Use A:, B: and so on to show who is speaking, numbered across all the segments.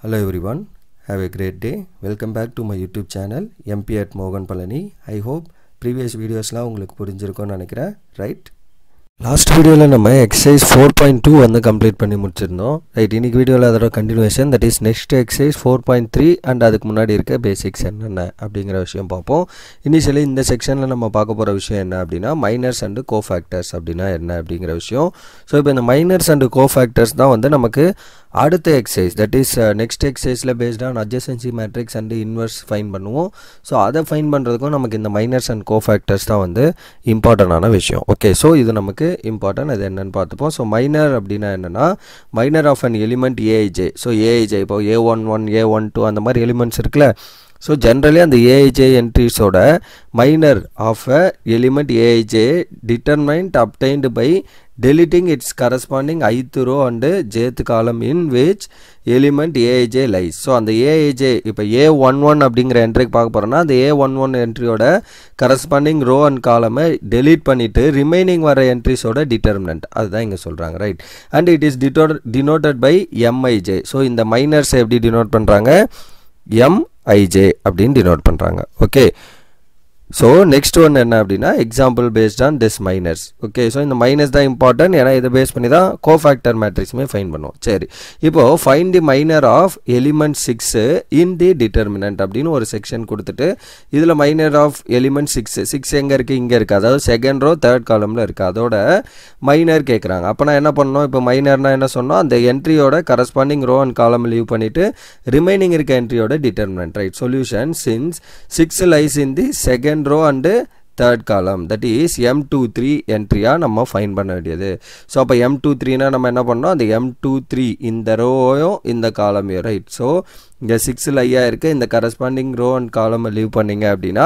A: Hello everyone, have a great day. Welcome back to my YouTube channel MP at Mogan Palani. I hope previous videos la உங்களுக்கு புரிஞ்சிருக்கும்னு நினைக்கிறேன், right? Last வீடியோவில் நம்ம exercise 4.2 வந்து complete பண்ணி முடிச்சிருந்தோம், right? இன்னைக்கு வீடியோவில் அதோட continuation, that is next exercise 4.3 and அதுக்கு முன்னாடி இருக்க பேசிக்ஸ் என்னென்ன அப்படிங்கிற விஷயம் பார்ப்போம். இனிஷியலி இந்த செக்ஷனில் நம்ம பார்க்க போகிற விஷயம் என்ன அப்படின்னா மைனர்ஸ் அண்டு கோஃபேக்டர்ஸ் அப்படின்னா என்ன அப்படிங்கிற விஷயம். ஸோ இப்போ இந்த மைனர்ஸ் அண்டு கோஃபேக்டர்ஸ் தான் வந்து நமக்கு அடுத்த எக்ஸசைஸ், தட் இஸ் நெக்ஸ்ட் எக்ஸசைஸில் based on adjacency matrix and inverse find பண்ணுவோம். ஸோ அதை ஃபைன் பண்ணுறதுக்கும் நமக்கு இந்த மைனர்ஸ் அண்ட் கோஃபேக்டர்ஸ் தான் வந்து இம்பார்ட்டண்டான விஷயம். ஓகே, ஸோ இது நமக்கு இம்பார்ட்டன்ட், அது என்னன்னு பார்த்துப்போம். ஸோ மைனர் அப்படின்னா என்னென்னா minor of an element A I J. So A I J இப்போ A11 A12 அந்த மாதிரி எலிமெண்ட்ஸ் இருக்குல்ல. ஸோ ஜென்ரலி அந்த ஏஐஜே என்ட்ரிஸோட minor of a element A I J determined obtained by deleting its corresponding ith row and jth column in which element aij lies. So அந்த aij இப்போ A11 அப்படிங்கிற என்ட்ரிக்கு பார்க்க போகிறோன்னா அந்த A11 என்ட்ரியோட கரஸ்பாண்டிங் ரோ அண்ட் காலமை டெலீட் பண்ணிவிட்டு ரிமைனிங் வர என்ட்ரிஸோட டிட்டர்மினன்ட் அதுதான் இங்கே சொல்கிறாங்க, right? And it is denoted by MIJ. ஸோ இந்த மைனர்ஸ் எப்படி டினோட் பண்ணுறாங்க? MIJ அப்படின்னு டினோட் பண்ணுறாங்க. ஓகே, ஸோ நெக்ஸ்ட் ஒன் என்ன அப்படின்னா example based on this minors. Okay, so இந்த மைனஸ் தான் இம்பார்ட்டன்ட், ஏன்னா இதை பேஸ் பண்ணி தான் கோஃபேக்டர் மேட்ரிக்ஸுமே ஃபைன் பண்ணுவோம். சரி, இப்போது find the minor of element 6 in the determinant அப்படின்னு ஒரு செக்ஷன் கொடுத்துட்டு இதில் மைனர் ஆஃப் எலிமெண்ட் 6 எங்கே இருக்குது? இங்கே இருக்குது, அதாவது செகண்ட் ரோ தேர்ட் காலமில் இருக்குது. அதோட மைனர் கேட்குறாங்க. அப்போ நான் என்ன பண்ணணும்? இப்போ மைனர்னால் என்ன சொன்னோம்? அந்த என்ட்ரியோட corresponding row and column leave பண்ணிவிட்டு ரிமைனிங் இருக்க என்ட்ரியோட determinant, right? Solution since 6 lies in the second row and third column, that is M23 என்ட்ரியா நம்ம ஃபைன் பண்ண வேண்டியது. ஸோ அப்போ M23னா நம்ம என்ன பண்ணோம்? அந்த M23 இந்த ரோவையும் இந்த காலமையும், ரைட்? ஸோ இங்கே 6 ஐயா இருக்குது, இந்த கரஸ்பாண்டிங் ரோ அண்ட் காலமை லீவ் பண்ணிங்க அப்படின்னா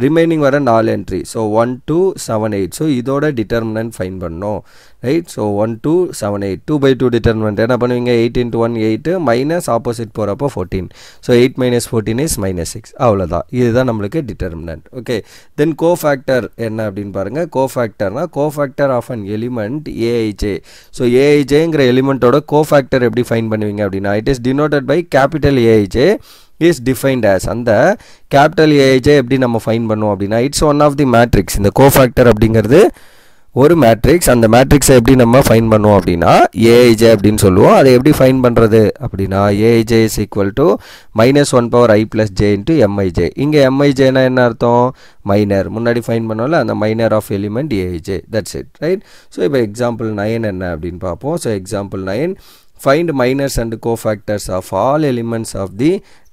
A: ரிமைனிங் வர 4 என்ட்ரி. ஸோ 1 2 7 8. ஸோ இதோட டிட்டர்மினன்ட் ஃபைன் பண்ணணும், ரைட்? ஸோ 1 2 7 8 2 by 2 டிட்டர்மினன்ட் என்ன பண்ணுவீங்க? 8 into 1 8 மைனஸ் ஆப்போசிட் போகிறப்போ 14. So 8 minus 14 is -6. அவ்வளோதான், இதுதான் நம்மளுக்கு டிட்டர்மினன்ட். ஓகே, தென் கோஃபேக்டர் என்ன அப்படின்னு பாருங்கள். கோஃபேக்டர்னா cofactor of an element A I J. So ஏஐஜேங்கிற எலிமெண்ட்டோட கோஃபேக்டர் எப்படி ஃபைன் பண்ணுவீங்க அப்படின்னா it is denoted by capital A I J is defined as. அந்த கேபிட்டல் ஏஐஜே எப்படி நம்ம ஃபைன் பண்ணுவோம் அப்படின்னா it's one of the matrix. இந்த கோஃபேக்டர் அப்படிங்கிறது ஒரு மேட்ரிக்ஸ். அந்த மேட்ரிக்ஸை எப்படி நம்ம ஃபைன் பண்ணுவோம் அப்படின்னா ஏஐஜே அப்படின்னு சொல்லுவோம். அதை எப்படி ஃபைன் பண்ணுறது அப்படின்னா AIJ is equal to -1 power i plus j into MIJ. இங்கே MIJனா என்ன அர்த்தம்? மைனர். முன்னாடி ஃபைன் பண்ணோம்ல அந்த minor of element a i j, that's it, right? So இப்போ எக்ஸாம்பிள் 9 என்ன அப்படின்னு பார்ப்போம். So example 9 find minors and cofactors of all elements of the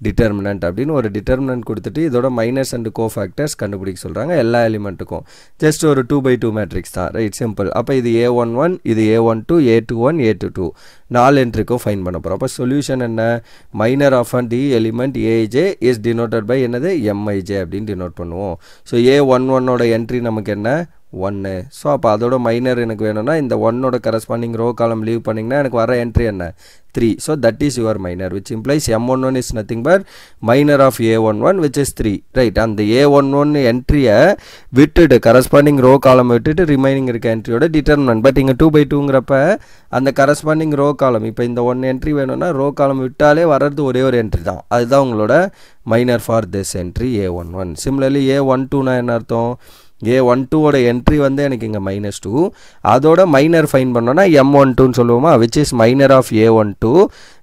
A: determinant அப்படின்னு ஒரு டிட்டர்மினன்ட் கொடுத்துட்டு இதோட மைனஸ் அண்ட் கோஃபேக்டர்ஸ் கண்டுபிடிக்க சொல்கிறாங்க எல்லா எலிமெண்ட்டுக்கும். ஜஸ்ட் ஒரு 2 by 2 மேட்ரிக்ஸ் தான், ரைட்? சிம்பிள். அப்போ இது A11, இது A12, A21, A22 4 என்ட்ரிக்கும் ஃபைன் பண்ண போகிறோம். அப்போ சொல்யூஷன் என்ன? Minor of and the element a i j is denoted by என்னது? MIJ அப்படின்னு டினோட் பண்ணுவோம். ஸோ A11ஓட என்ட்ரி நமக்கு என்ன? 1. ஸோ அப்போ அதோட மைனர் எனக்கு வேணும்னா இந்த 1ஓட கரஸ்பாண்டிங் ரோ காலம் லீவ் பண்ணிங்கன்னா எனக்கு வர என்ட்ரி என்ன? 3. So that is your minor, which implies M11 is nothing but minor of A11 which is 3, right? அந்த A11 என்ட்ரியை விட்டுட்டு கரஸ்பாண்டிங் ரோ காலம் விட்டுட்டு ரிமைனிங் இருக்க என்ட்ரியோட டிட்டர்மினன்ட். பட் இங்கே 2 by 2ங்கிறப்ப அந்த கரஸ்பாண்டிங் ரோ காலம் இப்போ இந்த 1 என்ட்ரி வேணும்னா ரோ காலம் விட்டாலே வர்றது ஒரே ஒரு என்ட்ரி தான், அதுதான் உங்களோட minor for this entry A11. Similarly A12னா என்ன அர்த்தம்? A12ஓட என்ட்ரி வந்து எனக்கு இங்கே -2, அதோட மைனர் ஃபைன் பண்ணோன்னா M12ன்னு சொல்லுவோமா, which is minor of A12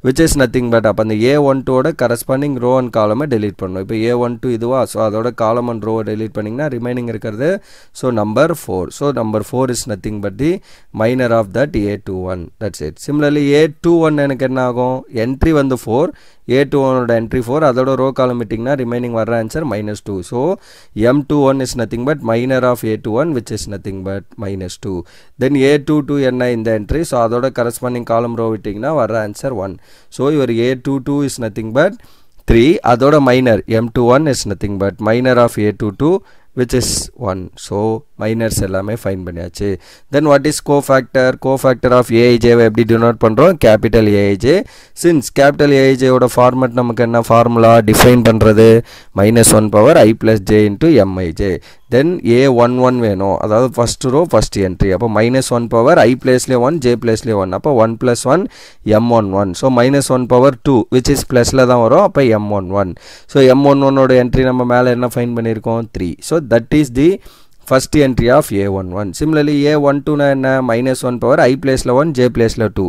A: which is nothing but அப்போ அந்த A12ஓட கரஸ்பாண்டிங் ரோ அண்ட் காலமை டெலீட் பண்ணணும். இப்போ A12 இதுவா, ஸோ அதோட காலம் அண்ட் ரோவை டெலீட் பண்ணிங்கன்னா ரிமைனிங் இருக்கிறது so number 4. So number 4 is nothing but the minor of that A21, that's it. Similarly A21 எனக்கு என்ன ஆகும்? என்ட்ரி வந்து 4, A21ஓட என்ட்ரி 4, அதோட ரோ காலம் விட்டிங்கன்னா ரிமைனிங் வர்ற answer -2. So M21 is nothing but minor of A21 which is nothing but -2. Then A22 என்ன? இந்த entry, so அதோட கரஸ்பாண்டிங் காலம் ரோ விட்டிங்கன்னா வர்ற answer 1. So your A22 is nothing but 3, அதோட minor M21 is nothing but minor of A22 which is 1. So minors எல்லாமே find பண்ணியாச்சு. Then what is cofactor? Cofactor of ஏஐஜேவை எப்படி denote பண்ணுறோம்? Capital A I J. Since capital ஏஐஜேயோட format நமக்கு என்ன formula define பண்ணுறது? -1 power i + j into mij. Then A11 வேணும், அதாவது ஃபஸ்ட் ரோ ஃபஸ்ட் என்ட்ரி. அப்போ -1 பவர் i பிளேஸ்லேயே 1 j பிளேஸ்லேயே 1, அப்போ 1 + 1 m11. ஸோ -1 பவர் 2 விச் இஸ் ப்ளஸில் தான் வரும், அப்போ m11. ஸோ m11ஓட என்ட்ரி நம்ம மேலே என்ன ஃபைன் பண்ணியிருக்கோம்? 3. So that is the first entry of A11. Similarly A12 na enna -1 power I place la 1 j place la 2,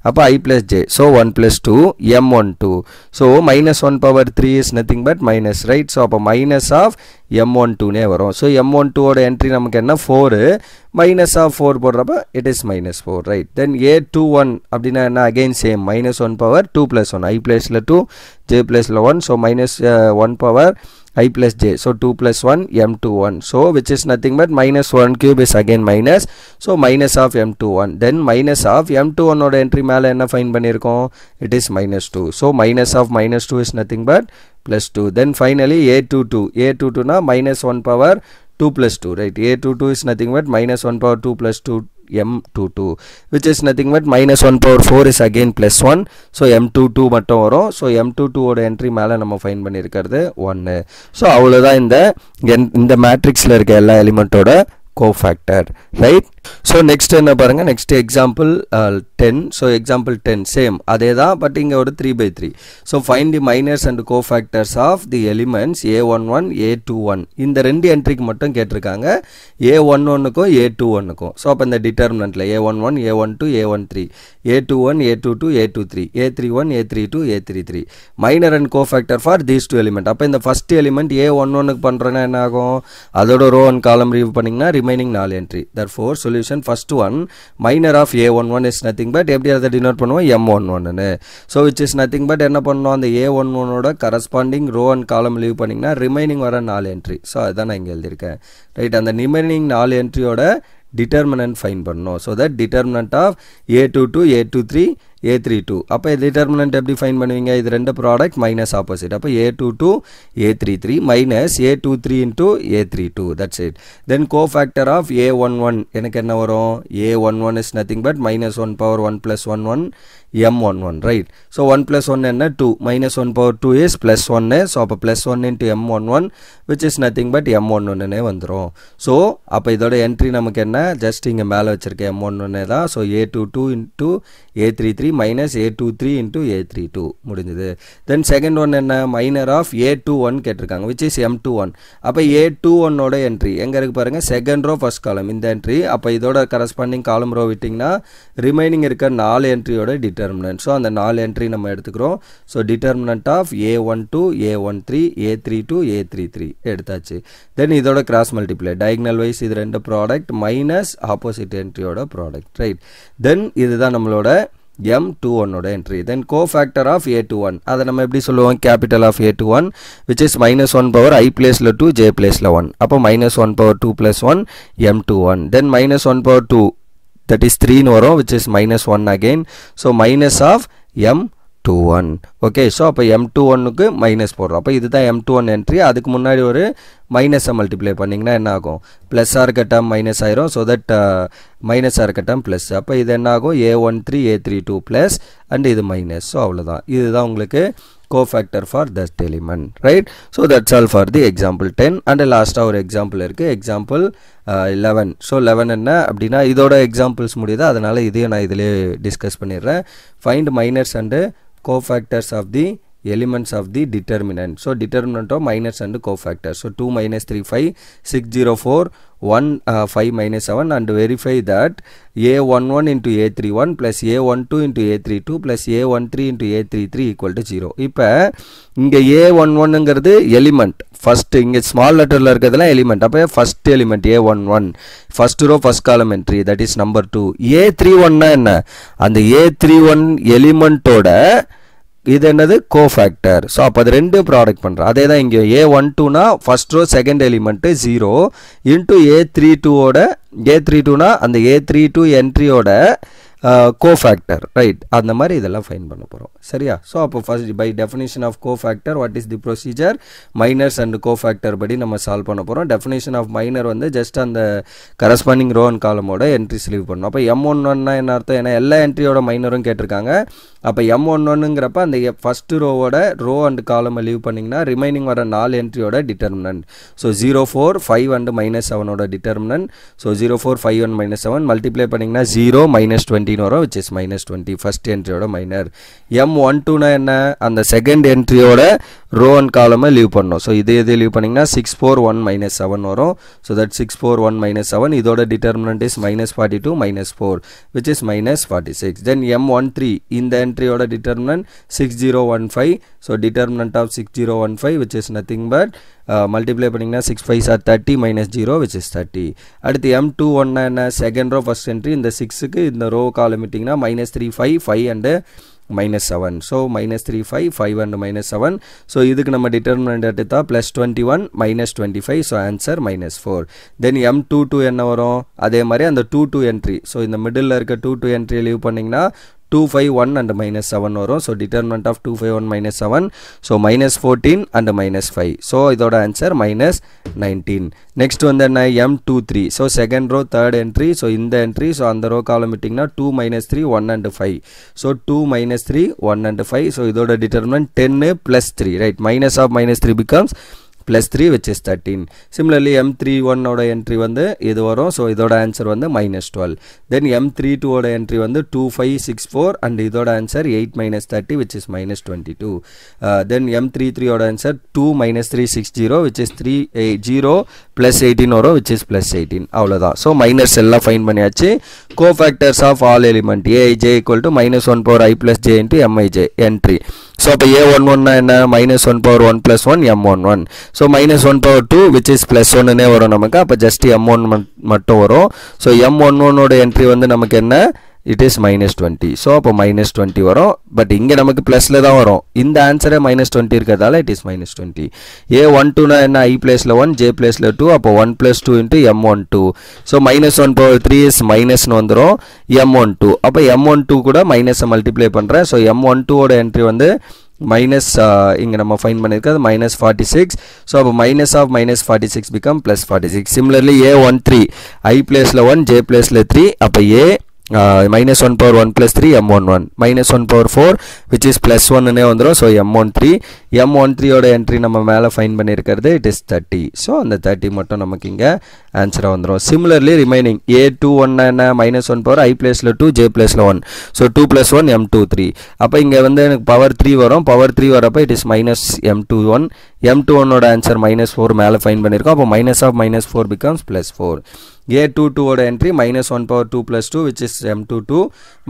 A: appo I plus j, so 1 plus 2 m12. So -1 power 3 is nothing but minus, right? So appo minus of m12 ne varum. So m12 oda entry namakku enna 4, minus of 4 போடுறப்ப it is -4, right? Then A21 அப்படினா என்ன? again same, -1 power 2 plus 1 I place la 2 j place la 1, so -1 power I plus j, so 2 plus 1 m21, so which is nothing but -1 cube is again minus, so minus of m21. Then minus of m21 oda entry மேல என்ன fine பண்ணிருக்கோம்? it is -2, so minus of -2 is nothing but +2. Then finally A22 na -1 power 2 plus 2, right? A22 is nothing but -1 power 2 plus 2 m22, which is nothing but -1 power 4 is again +1, so m22 மட்டும் வரும். so m22 ஓட entry மேலே நம்ம fine பண்ணியிருக்கிறது 1. So அவ்வளோதான் இந்த மேட்ரிக்ஸில் இருக்க எல்லா எலிமெண்ட்டோட cofactor, right? So next என்ன பாருங்க, next example 10. so example 10 same அதே தான், பட் இங்கே ஒரு 3/3. so find the minors and cofactors of the elements a11 a21. இந்த ரெண்டு என்ட்ரிக்கு மட்டும் கேட்டிருக்காங்க, a11க்கும் a21க்கும். ஸோ அப்போ இந்த டிட்டர்மினண்ட்டில் a11 a12 a13 a21 a22 a23 a31 a32 a33 minor and cofactor for these two element. அப்போ இந்த ஃபர்ஸ்ட் எலிமெண்ட் a11க்கு பண்ணுறோன்னா என்ன ஆகும்? அதோட ரோ அண்ட் காலம் ரீவ் பண்ணிங்கன்னா remaining 4 entry. Therefore solution first one, minor of a11 is nothing but எப்படி அதை denote பண்ணுவோம்? m11. so which is nothing but என்ன பண்ணணும்? அந்த a11 ஓட corresponding row and column leave பண்ணிங்கன்னா remaining வர 4 entry. so அதான் நான் இங்கே எழுதியிருக்கேன், ரைட்? அந்த remaining 4 entry ஓட determinant find பண்ணணும். so that determinant of a22 a23 a32. அப்போ determinant எப்படி ஃபைன் பண்ணுவீங்க? இது ரெண்டு ப்ராடக்ட் மைனஸ் ஆப்போசிட். அப்போ a22 a33 minus a23 into a32, that's it. then cofactor of a11 எனக்கு என்ன வரும்? a11 is nothing but -1 power 1 plus 1 1 m11, right? so 1 plus 1 என்ன? 2, -1 power 2 is +1, so அப்போ +1 into m11 which is nothing but m11 வந்துரும். so அப்போ இதோட entry நமக்கு என்ன? ஜஸ்ட் இங்கே மேலே வச்சிருக்க m11 தான். so a22 into a33 minus a23 into a32 முடிஞ்சது. then second one என்ன? minor of a21 கேட்டிருக்காங்க, which is m21. அப்போ a21 ஓட என்ட்ரி எங்கே இருக்கு பாருங்க? செகண்ட் ரோ ஃபர்ஸ்ட் காலம் இந்த என்ட்ரி. அப்போ இதோட கரஸ்பாண்டிங் காலம் ரோ விட்டிங்கன்னா ரிமைனிங் இருக்க 4 என்ட்ரியோட டிட்டர்மினன்ட். ஸோ அந்த 4 என்ட்ரி நம்ம எடுத்துக்கிறோம். So determinant of a12 a13 a32 a33 எடுத்தாச்சு. தென் இதோட கிராஸ் மல்டிப்ளை டயக்னல் வைஸ் இது ரெண்டு ப்ராடக்ட் மைனஸ் ஆப்போசிட் என்ட்ரியோட ப்ராடக்ட், ரைட்? தென் இதுதான் நம்மளோட m21 ஓட entry. Then cofactor of a21 அதை நம்ம எப்படி சொல்லுவோம்? capital of a21 which is -1 power I place la 2 j place la 1, அப்போ -1 power 2 plus 1 m21. then -1 power 2 that is 3 னு வரும், which is -1 again, so minus of m21. okay, so அப்போ m21க்கு minus போடுறோம். அப்போ இதுதான் m21 என்ட்ரி. அதுக்கு முன்னாடி ஒரு மைனஸை மல்டிப்ளை பண்ணிங்கன்னா என்ன ஆகும்? ப்ளஸ்ஸாக இருக்க டேர்ம் மைனஸ் ஆயிரும். ஸோ தட் மைனஸாக இருக்க டேர்ம் ப்ளஸ். அப்போ இது என்ன ஆகும்? a13 a32 ப்ளஸ் அண்ட் இது மைனஸ். ஸோ அவ்வளோதான், இதுதான் உங்களுக்கு cofactor for that element, right? so that's all for the example 10. and last ஒரு எக்ஸாம்பிள் இருக்குது, எக்ஸாம்பிள் 11. ஸோ 11 என்ன அப்படின்னா இதோட எக்ஸாம்பிள்ஸ் முடியுது, அதனால் இதையும் நான் இதிலே டிஸ்கஸ் பண்ணிடுறேன். find minors and cofactors of the elements of the determinant. so determinant of minors and cofactors. so 2 minus 3 5 6 0 4 1 5 minus 7 and verify that a11 into a31 plus a12 into a32 plus a13 into a33 equal to 0. இப்போ இங்கே a11ங்கிறது element, first இங்கே small லெட்டரில் இருக்கிறதுலாம் element. அப்போ first element a11 first row first column entry, that is number 2. a31னா என்ன? அந்த a31 எலிமெண்ட்டோட இது என்னது? cofactor. ஸோ அப்போ அது ரெண்டு ப்ராடக்ட் பண்ணுறோம். அதே தான் இங்கே a12னா first row second element 0 into a32னா அந்த a32 என்ட்ரியோட கோஃபேக்டர் ரைட் அந்த மாதிரி இதெல்லாம் ஃபைண்ட் பண்ண போகிறோம் சரியா. ஸோ அப்போ first by definition of cofactor what is the procedure minors and cofactor படி நம்ம சால்வ் பண்ண போகிறோம். டெஃபினேஷன் ஆஃப் மைனர் வந்து ஜஸ்ட் அந்த கரஸ்பாண்டிங் ரோ அண்ட் காலமோட என்ட்ரிஸ் லீவ் பண்ணணும். அப்போ M11 என்ன அர்த்தம், ஏன்னா எல்லா என்ட்ரியோட மைனரும் கேட்டிருக்காங்க. அப்போ M11ங்கிறப்ப அந்த ஃபஸ்ட்டு ரோவோட ரோ அண்ட் காலமை லீவ் பண்ணிங்கன்னா ரிமைனிங் வர 4 என்ட்ரியோட டிட்டர்மினன்ட். ஸோ 0, 4, 5 அண்ட் -7ஓட டிட்டர்மினன்ட். ஸோ 0, 4, 5 and -7 மல்டிப்ளை பண்ணிங்கன்னா 0, -20 வரும் which is -20 ஃபஸ்ட் என்ட்ரியோட மைனர். M12 என்ன, அந்த செகண்ட் என்ட்ரியோட ரோ அண்ட் காலமை லீவ் பண்ணணும். ஸோ இது லீவ் பண்ணிங்கன்னா 6, 4, 1, -7 வரும். ஸோ தட் 6, 4, 1, -7 இதோட determinant is -42, -4 which is -46. Then M13 இந்த என்ட்ரியோட determinant 6015. So determinant of 6015 which is nothing but multiply பண்ணிங்கன்னா 6 5s are 30 -0 which is 30. அடுத்து M21 என்ன, செகண்ட் ரோ ஃபஸ்ட் என்ட்ரி இந்த 6க்கு இந்த ரோ காலம் விட்டிங்கன்னா -3, 5, 5 and -7. So -3, 5, 5 and -7. ஸோ இதுக்கு நம்ம டிட்டர்மினன்ட் எடுத்தா +21 -25. So answer -4. தென் M22 என்ன வரும், அதே மாதிரி அந்த 2 என்ட்ரி. ஸோ இந்த மிடில் இருக்க 2 என்ட்ரி லீவ் பண்ணிங்கன்னா 2, 5, 1 and -7 வரும். So determinant of 2, 5, 1, -7. So -14 and -5. So இதோட ஆன்சர் -19. நெக்ஸ்ட் வந்து என்ன, M23. So second row third entry. So இந்த என்ட்ரி, ஸோ அந்த ரோ காலம் விட்டிங்கன்னா 2, -3, 1 and 5. So 2, -3, 1 and 5. ஸோ இதோட determinant 10 + 3 right. minus of -3 becomes +3 which is 13. Similarly M31 ஓட entry வந்து இது வரும். ஸோ இதோட ஆன்சர் வந்து -12. தென் M32 ஓட என்ட்ரி வந்து 2, 5, 6, 4 அண்ட் இதோட answer 8 - 30 which is -22. Then M33 ஓட ஆன்சர் 2, -3, 6, 0 which is 3, 0 + 18 வரும் which is +18. அவ்வளோதான். ஸோ மைனர்ஸ் எல்லாம் ஃபைன் பண்ணியாச்சு. Cofactors of all element Aij = -1 power i + j into Mij entry. So அப்போ A11 என்ன, -1 power 1 + 1 M11. ஸோ -1 power 2 which is +1 வரும் நமக்கு. அப்போ ஜஸ்ட் M1 மட்டும் வரும். ஸோ M11ஓட என்ட்ரி வந்து நமக்கு என்ன, இட் இஸ் -20. ஸோ அப்போ -20 வரும். பட் இங்கே நமக்கு ப்ளஸில் தான் வரும். இந்த ஆன்சரே -20 இருக்கிறதால இட் இஸ் -20. A12 என்ன, i + 1 j + 2. அப்போ 1 + 2 into M12. So -1 power 3 is மைனஸ்னு வந்துடும் M12. அப்போ M12 கூட மைனஸை மல்டிப்ளை பண்ணுறேன். ஸோ M12ஓட என்ட்ரி வந்து மைனஸ் இங்கே நம்ம ஃபைன் பண்ணியிருக்கிறது -46. ஸோ அப்போ -46 become +46. Similarly A13 i + 1 j + 3. அப்போ A -1 power 1 + 3 M11. -1 power 4 which is +1 வந்துடும். ஸோ M13 ஓட என்ட்ரி நம்ம மேலே ஃபைன் பண்ணியிருக்கிறது இட் இஸ் 30. ஸோ அந்த 30 மட்டும் நமக்கு இங்கே ஆன்சராக வந்துடும். சிமிலர்லி ரிமைனிங் A21 என்ன, -1 power i + 2 j + 1. So 2 + 1 M23. அப்போ இங்கே வந்து எனக்கு பவர் 3 வரும். பவர் 3 வரப்போ இட் இஸ் -M21. M21ஓட ஆன்சர் -4 மேலே ஃபைன் பண்ணியிருக்கோம். அப்போ -4 becomes +4. A22 ஓட entry -1 power 2 + 2 which is M22.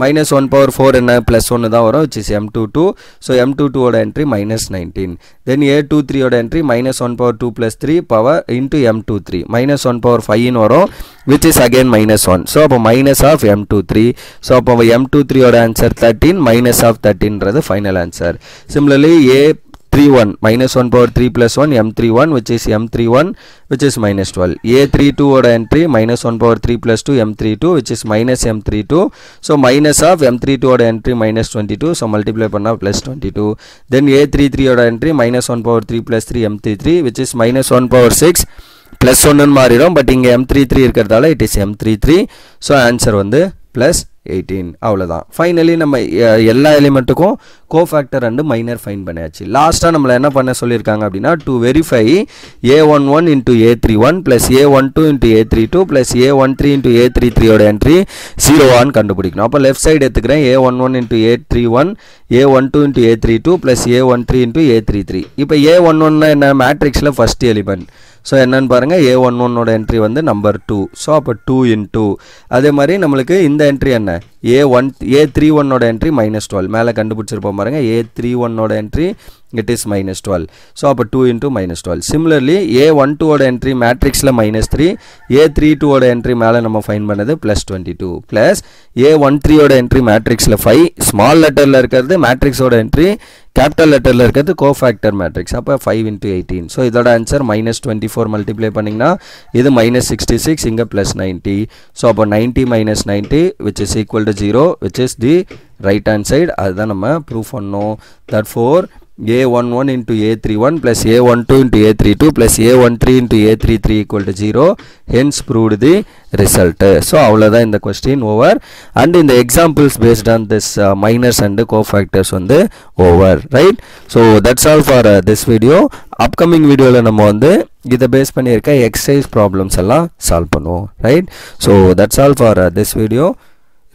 A: -1 power 4 என்ன, +1 தான் வரும் which is M22. So M22 ஓட என்ட்ரி -19. தென் A23 ஓட entry -1 power 2 + 3 power into M23. -1 power 5 வரும் which is again -1. ஸோ அப்போ -M23. ஸோ அப்போ M23 ஓட ஆன்சர் 13 -13ன்றது final answer. Similarly A31 -1 power 3 + 1 M31 which is M31 which is -12. A32 ஓட entry -1 power 3 + 2 M32 which is -M32. So M32 ஓட entry -22. So multiply பண்ணால் +22. தென் A33 ஓட entry -1 power 3 + 3 M33 which is -1 power 6 +1 மாறிடும். But இங்கே M33 இருக்கிறதால it is M33. So answer வந்து +18. அவ்வளோதான். Finally நம்ம எல்லா எலிமெண்ட்டுக்கும் கோஃபேக்டர் அண்டு மைனர் ஃபைன் பண்ணியாச்சு. லாஸ்ட்டாக நம்மளை என்ன பண்ண சொல்லியிருக்காங்க அப்படின்னா, to verify A11 into A31 + A12 into A32 + A13 into A33 ஓட என்ட்ரி 0 கண்டுபிடிக்கணும். அப்போ லெஃப்ட் சைடு எடுத்துக்கிறேன். A11 into A31, A12 into A32 + A13 into A33. இப்போ A11 என்ன, மேட்ரிக்ஸில் ஃபஸ்ட் எலிமெண்ட். ஸோ என்னன்னு பாருங்கள், A11ஓட என்ட்ரி வந்து நம்பர் 2. ஸோ அப்போ 2 into அதே மாதிரி நம்மளுக்கு இந்த என்ட்ரி என்ன, A31ஓட என்ட்ரி -12 மேலே கண்டுபிடிச்சிருப்போம் பாருங்கள். A31ஓட entry it is minus 12. So அப்போ 2 into minus 12. Similarly A12 ஓட entry matrixல minus 3, A32 ஓட entry மேலே நம்ம ஃபைண்ட் பண்ணது plus 22 plus A13 ஓட entry matrixல 5, small letterல இருக்கிறது matrix ஓட entry, capital letterல இருக்கிறது cofactor matrix. அப்போ 5 into 18. So இதோட answer minus 24 multiply பண்ணிங்கன்னா இது minus 66, இங்க plus 90. So அப்போ 90 minus 90 which is equal to 0, which is the right hand side. அதுதான் நம்ம proof பண்ணோம். Therefore A11 into A31 plus A12 into A32 plus A13 into A33 equal to 0. Hence proved the result. So அவ்வளவுதான் இந்த question over. And in the examples based on this minors and cofactors வந்து over. Right? So that's all for this video. Upcoming videoல நம்ம வந்து இதை base பண்ணியிருக்க exercise problems எல்லாம் solve பண்ணுவோம். Right? So that's all for this video.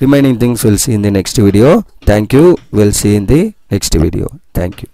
A: Remaining things we'll see in the next video. Thank you. We'll see in the next video. Thank you.